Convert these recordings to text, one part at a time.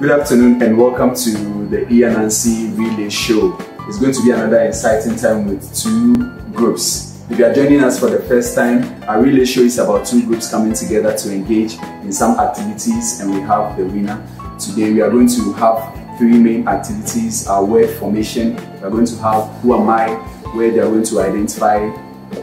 Good afternoon and welcome to the e-Ananse relay show. It's going to be another exciting time with two groups. If you are joining us for the first time, our relay show is about two groups coming together to engage in some activities, and we have the winner. Today we are going to have three main activities: our word formation, we are going to have who am I, where they are going to identify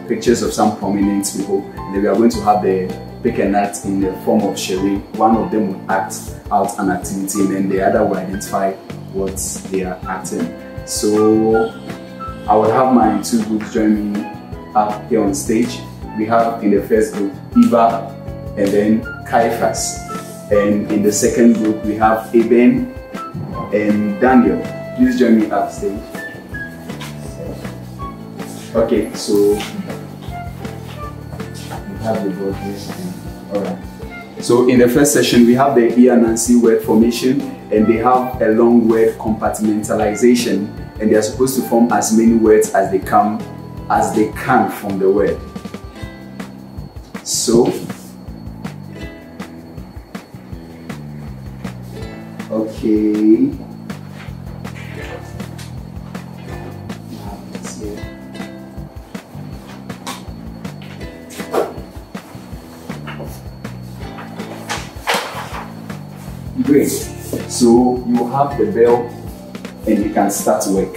pictures of some prominent people, and then we are going to have the pick and act in the form of charade. One of them will act out an activity and then the other will identify what they are acting. So I will have my two groups join me up here on stage. We have in the first group Eva and then Caiaphas, and in the second group we have Eben and Daniel. Please join me up stage. Okay, so have the board here. Alright. So in the first session we have the e-Ananse word formation, and they have a long word compartmentalization, and they are supposed to form as many words as they can from the word. So okay. Great. So you have the bell and you can start work.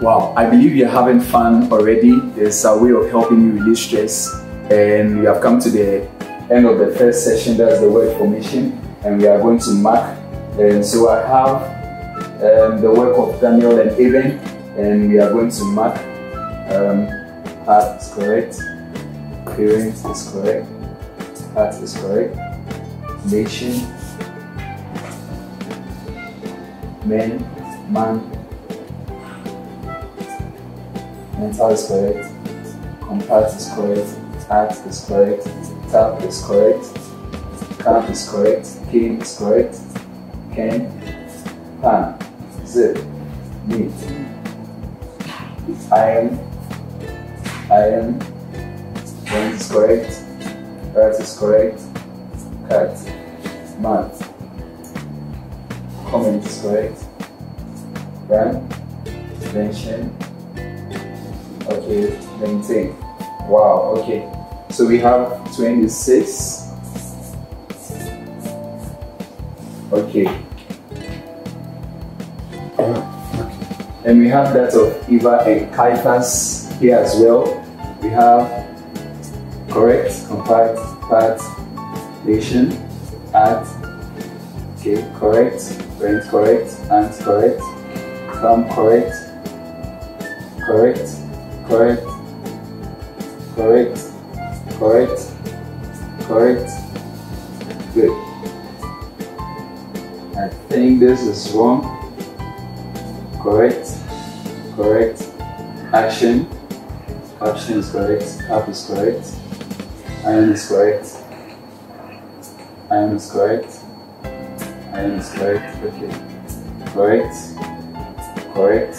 Wow, I believe you're having fun already. There's a way of helping you release stress, and we have come to the end of the first session. That's the word formation, and we are going to mark. And so I have the work of Daniel and Eben, and we are going to mark. Heart is correct, parent is correct, heart is correct, nation, man, mental is correct, compact is correct, act is correct, tap is correct, camp is correct, cane is correct, can, pan, zip, meat, iron, rent is correct, earth is correct, cat, mat, comment is correct, run, mention. Okay, maintain. Wow, okay. So we have 26. Okay. And we have that of Eva and Caiaphas here as well. We have correct, compact, part, nation, act, okay, correct, rent correct, ant correct, come correct, correct, correct, correct, correct, correct. Good. I think this is wrong. Correct, correct. Action. Action is correct. Cap is correct. Iron is correct. Iron is correct. Iron is correct. Okay. Correct. Correct.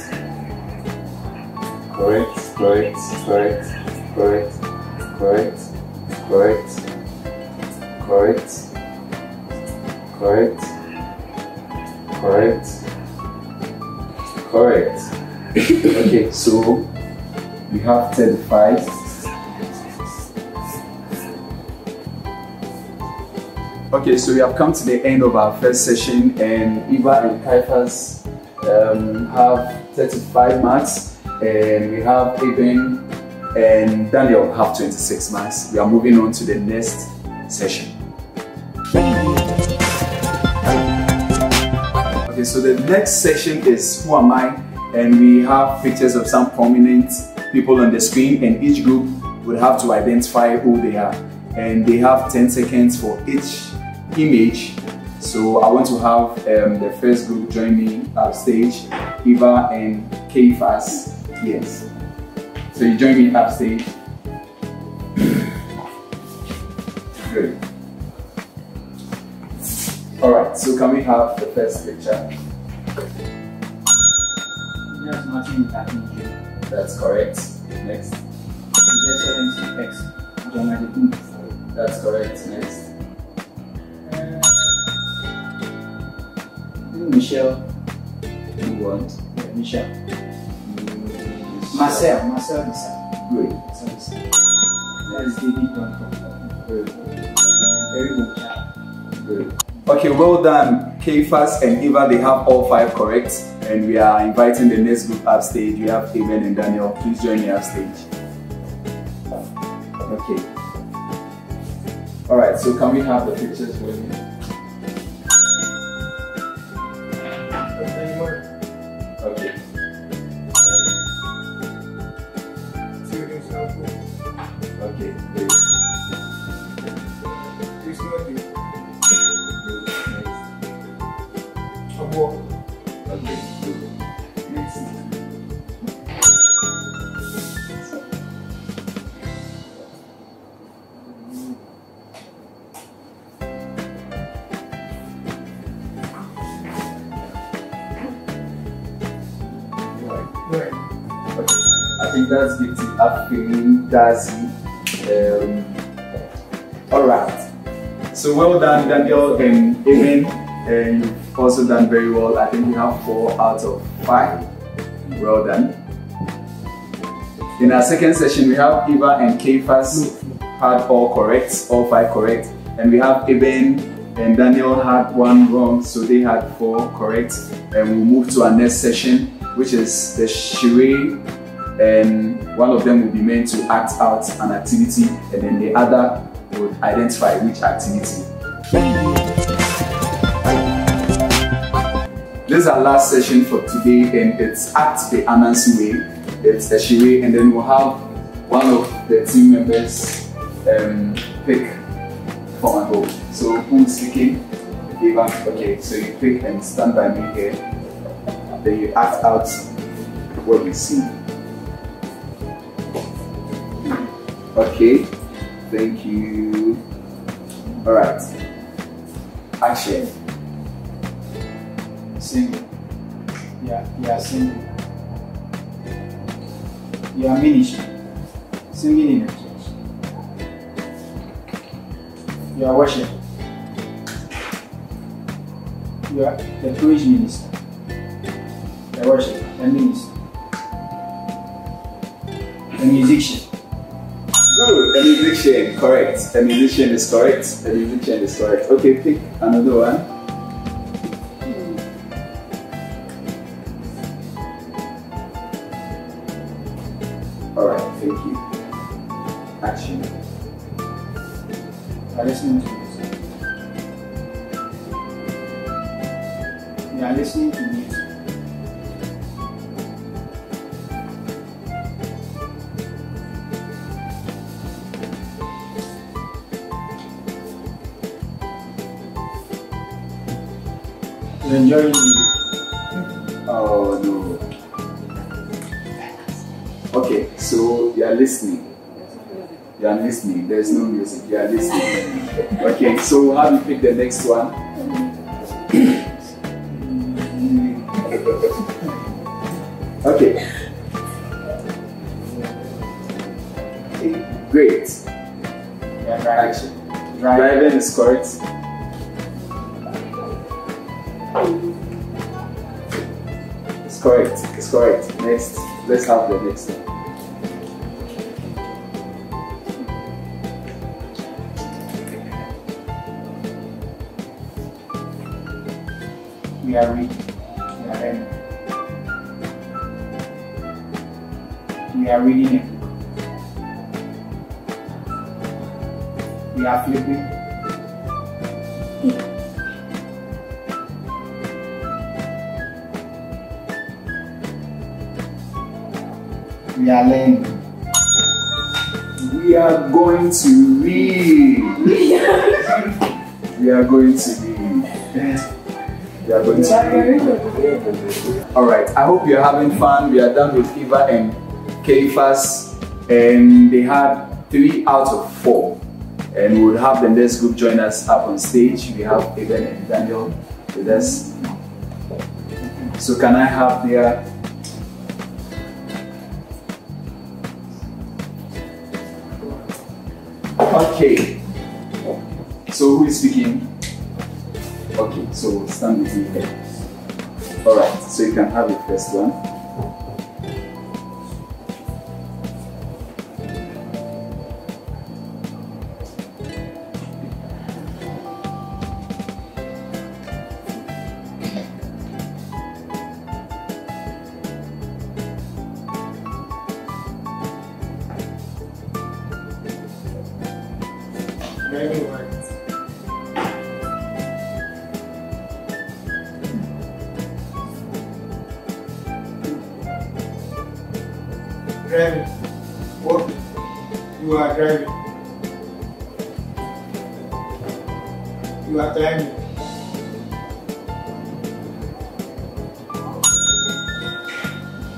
Correct. correct, correct, correct, correct, correct, correct, correct, correct, correct. Okay, so we have 35. Okay, so we have come to the end of our first session, and Eva and Caiaphas have 35 marks, and we have Eben and Daniel have 26 marks. We are moving on to the next session. Okay, so the next session is Who Am I? And we have pictures of some prominent people on the screen, and each group would have to identify who they are. And they have 10 seconds for each image. So I want to have the first group join me upstage, Eva and Caiaphas. Yes. So you join me upstage. Good. Alright, so can we have the first picture? There's nothing attacking you. That's correct. Next. There's X. That's correct. Next. Michelle. Who want? Yeah, Michelle. Marcel. Marcel is Good. that is David Duncan. Good. Very good child. Good. Okay, well done. Caiaphas and Eva, they have all 5 correct. And we are inviting the next group upstage. We have Eben and Daniel. Please join me upstage. Okay. Alright, so can we have the pictures with me? Okay. Okay, great. Okay, good. Next. Right. Okay. I think that's Gifty, Afin, Dazi. Alright. So well done, Daniel and Eben. And you've also done very well. I think we have 4 out of 5. Well done. In our second session, we have Eva and Caiaphas had all correct, all 5 correct. And we have Eben and Daniel had 1 wrong, so they had 4 correct. And we'll move to our next session, which is the charade. And one of them will be meant to act out an activity, and then the other would identify which activity. This is our last session for today, and it's Act the Ananse way. It's a charade, and then we'll have one of the team members pick from a goal. So who's picking? Eva. Okay, so you pick and stand by me here. Then you act out what you see. Okay, thank you. Alright. Action. Single. Yeah, single. You are ministry. Singing in the church. You are worship. You are the praise minister. The worship, the minister. The musician. Good. A musician, correct. A musician is correct. A musician is correct. Okay, pick another one. Alright, thank you. Action. You are listening to music. You are listening to music. You enjoy music. Oh no. Okay, so you are listening. You are listening. There's no music. You are listening. Okay, so how do you pick the next one? Okay. Great. Yeah, driving. Action. Driving is correct. It's correct. It's correct. Next, let's have the next one. We are reading. We are reading. We are reading it. We are flipping. We are learning. We are going to read. We are going to read. We are going to read. Alright, I hope you're having fun. We are done with Eva and Caiaphas, and they had 3 out of 4. And we would have the next group join us up on stage. We have Eben and Daniel with us. So can I have their... Okay. So who is speaking? Okay, so stand with me here. Alright, so you can have the first one. Driving words. Driving. What? You are driving. You are climbing.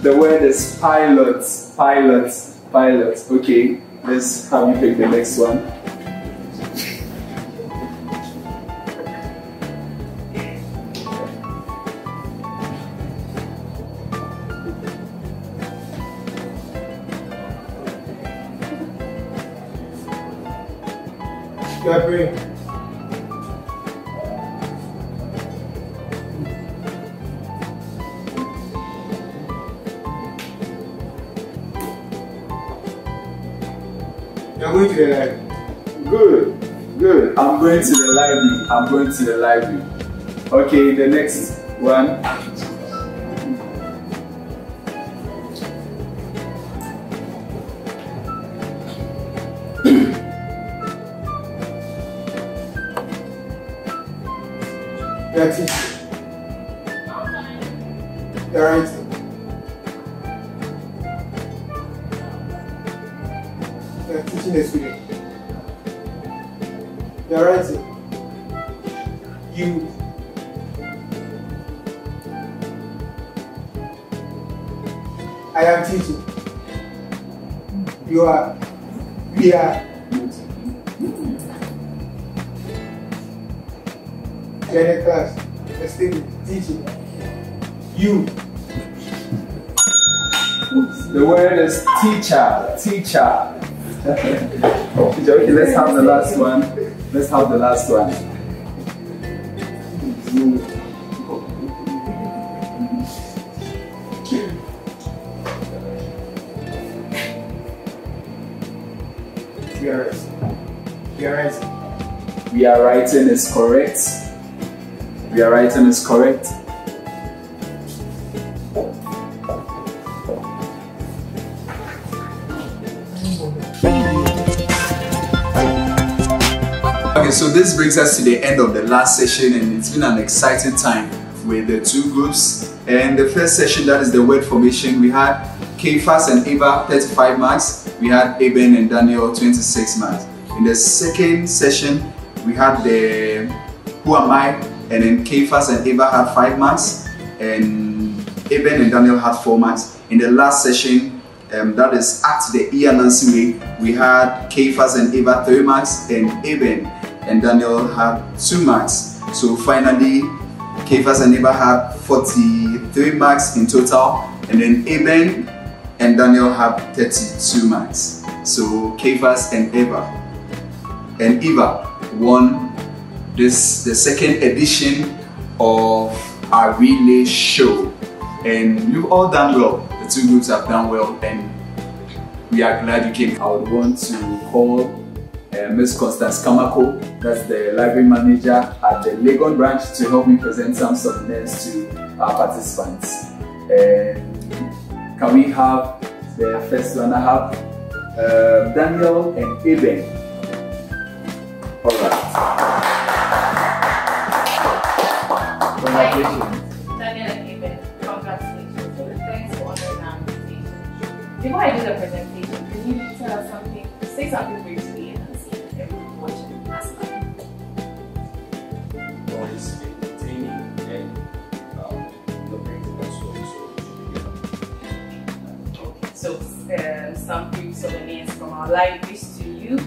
The word is pilot. Pilot. Pilot. Okay, let's have you pick the next one. You are praying. You are going to the library. Good, good. I'm going to the library. I'm going to the library. Okay, the next one. You are teaching. You are writing. You are teaching the student. You are writing. You. I am teaching. You are. We are. You are in the class. The student. Teaching. You. The word is teacher. Teacher. Okay, let's have the last one. Let's have the last one. We are writing. We are writing. We are writing is correct. We are writing is correct. Okay, so this brings us to the end of the last session, and it's been an exciting time with the 2 groups. And the first session, that is the word formation, we had Caiaphas and Eva 35 marks. We had Eben and Daniel 26 marks. In the second session, we had the Who Am I? And then Caiaphas and Eva had 5 marks, and Eben and Daniel had 4 marks. In the last session, that is at the e-Ananse way, we had Caiaphas and Eva 3 marks, and Eben and Daniel had 2 marks. So finally, Caiaphas and Eva had 43 marks in total, and then Eben and Daniel had 32 marks. So Caiaphas and Eva won the second edition of our relay show, and you've all done well. The two groups have done well, and we are glad you came. I would want to call Ms. Constance Kamako, that's the library manager at the Legon branch, to help me present some souvenirs to our participants. Can we have the first one? I have Daniel and Eben. All right. Congratulations. Daniel and Eben, congratulations. Thanks for honoring our invitation. Before I do the presentation, can you tell us something, say something briefly and see if everyone watching has time? Well, it's entertaining and the practical Okay, so some brief souvenirs from our libraries to you.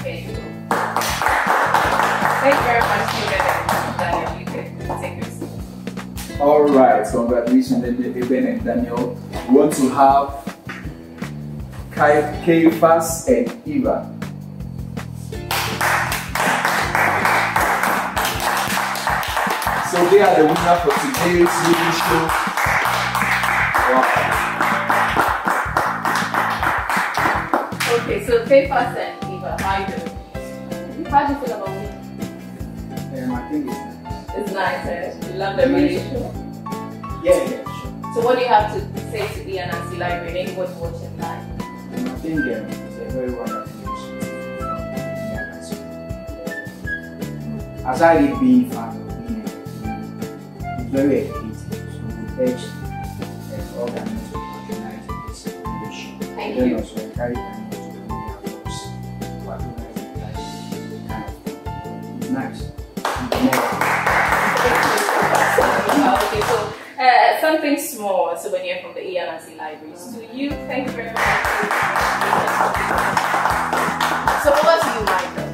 Here you go. Thank you very much, Daniel. You can take your seat. All right, congratulations, Eben and Daniel. We want to have Caiaphas and Eva. So they are the winner for today's TV show. Wow. Okay, so Caiaphas and Eva, how you doing? How do you feel about it? I think It's nice, eh? You love the relay show? yeah, sure. So what do you have to say to the eananse library and anybody watching live? I think it's a very wonderful initiative from eananse. Aside it being fun, it's very educative. So we urge organizers to patronize this relation. Thank Then you. also encourage them to do their works to patronize it like kind of thing. It's nice. Okay, so something small, a souvenir from the eananse libraries to you. Thank you very much. So over to you, Michael.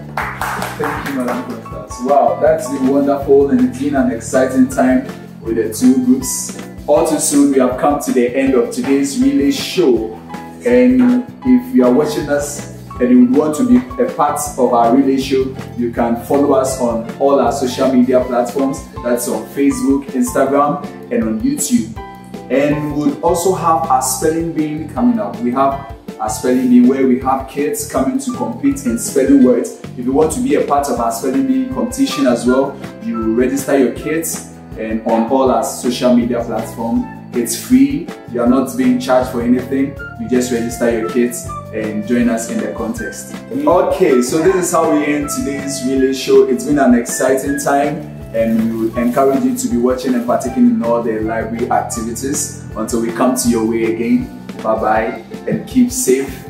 Thank you, Madam Constance. Wow, that's been wonderful, and it's been an exciting time with the two groups. All too soon, we have come to the end of today's relay show. And if you are watching us and you would want to be a part of our relay show, you can follow us on all our social media platforms. That's on Facebook, Instagram, and on YouTube. And we'll also have our spelling bee coming up. We have our spelling bee where we have kids coming to compete in spelling words. If you want to be a part of our spelling bee competition as well, you register your kids, and on all our social media platforms, it's free. You are not being charged for anything. You just register your kids and join us in the contest. Okay, so this is how we end today's relay show. It's been an exciting time, and we would encourage you to be watching and partaking in all the library activities until we come to your way again. Bye bye, and keep safe